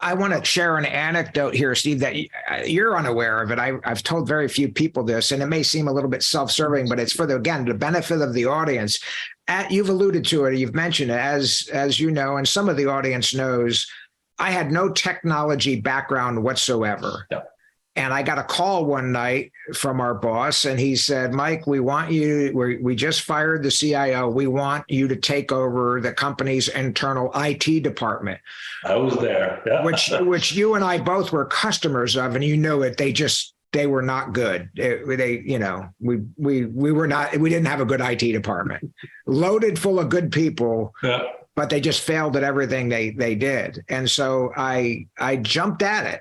I want to share an anecdote here, Steve, that you're unaware of it. I've told very few people this, and it may seem a little bit self-serving, but it's for the benefit of the audience. You've alluded to it, you've mentioned it, as you know, and some of the audience knows, I had no technology background whatsoever. Yep. And I got a call one night from our boss, and he said, Mike, we want you, we just fired the CIO. We want you to take over the company's internal IT department. I was there. Yeah. Which you and I both were customers of, and you know it. They were not good. We didn't have a good IT department, loaded full of good people. Yeah. But they just failed at everything they did. And so I jumped at it.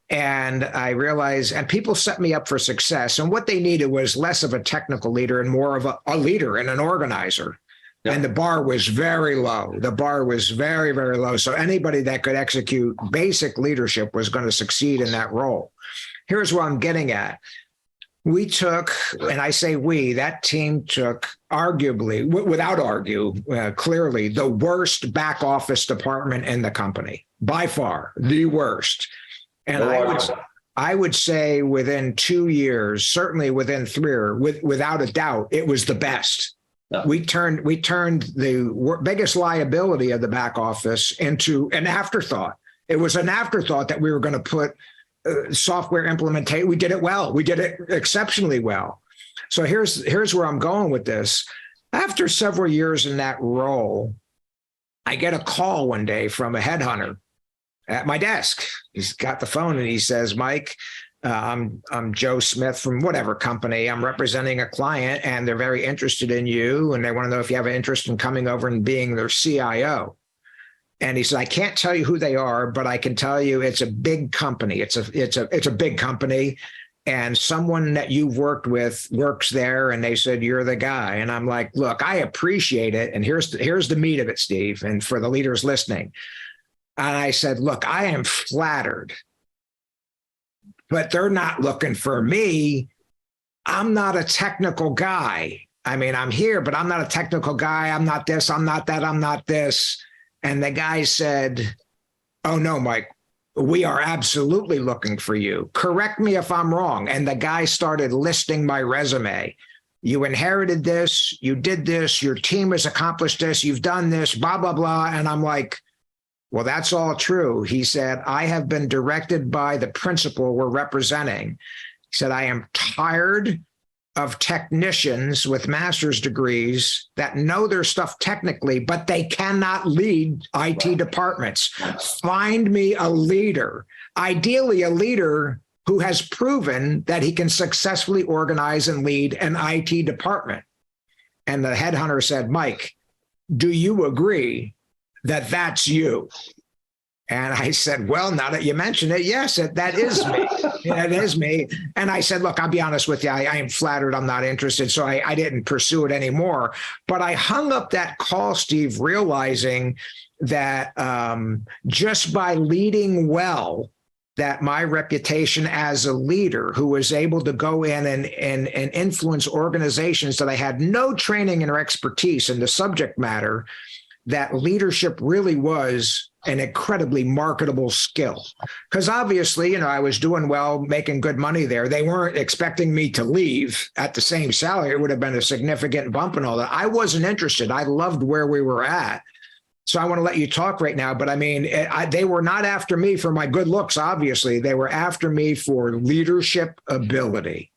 And I realized, and people set me up for success. And what they needed was less of a technical leader and more of a leader and an organizer. Yep. And the bar was very low. The bar was very, very low. So anybody that could execute basic leadership was going to succeed in that role. Here's what I'm getting at. We took, and I say we, that team took arguably, without argue, clearly the worst back office department in the company, by far the worst. And I would say within 2 years, certainly within 3, without a doubt, it was the best. No. We turned the biggest liability of the back office into an afterthought. It was an afterthought that we were going to put software implementation. We did it well. We did it exceptionally well. So here's where I'm going with this. After several years in that role, I get a call one day from a headhunter at my desk. He's got the phone and he says, Mike, I'm Joe Smith from whatever company. I'm representing a client and they're very interested in you. And they want to know if you have an interest in coming over and being their CIO. And he said, I can't tell you who they are, but I can tell you it's a big company. It's a big company. And someone that you've worked with works there. And they said, you're the guy. And I'm like, look, I appreciate it. And here's the meat of it, Steve. And for the leaders listening. And I said, look, I am flattered, but they're not looking for me. I'm not a technical guy. I mean, I'm here, but I'm not a technical guy. I'm not this, I'm not that, I'm not this. And the guy said, oh no, Mike, we are absolutely looking for you. Correct me if I'm wrong. And the guy started listing my resume. You inherited this, you did this, your team has accomplished this, you've done this, blah, blah, blah. And I'm like, well, that's all true. He said, I have been directed by the principal we're representing. He said, I am tired of technicians with master's degrees that know their stuff technically, but they cannot lead IT departments. Find me a leader, ideally a leader who has proven that he can successfully organize and lead an IT department. And the headhunter said, Mike, do you agree that that's you? And I said, well, now that you mention it, yes, that is me. It is me. And I said, look, I'll be honest with you. I am flattered. I'm not interested. So I didn't pursue it anymore. But I hung up that call, Steve, realizing that just by leading well, that my reputation as a leader who was able to go in and influence organizations that I had no training or expertise in the subject matter, that leadership really was an incredibly marketable skill. Because obviously, I was doing well, making good money there. They weren't expecting me to leave at the same salary. It would have been a significant bump and all that. I wasn't interested. I loved where we were at. So I want to let you talk right now. But I mean, they were not after me for my good looks, obviously. They were after me for leadership ability.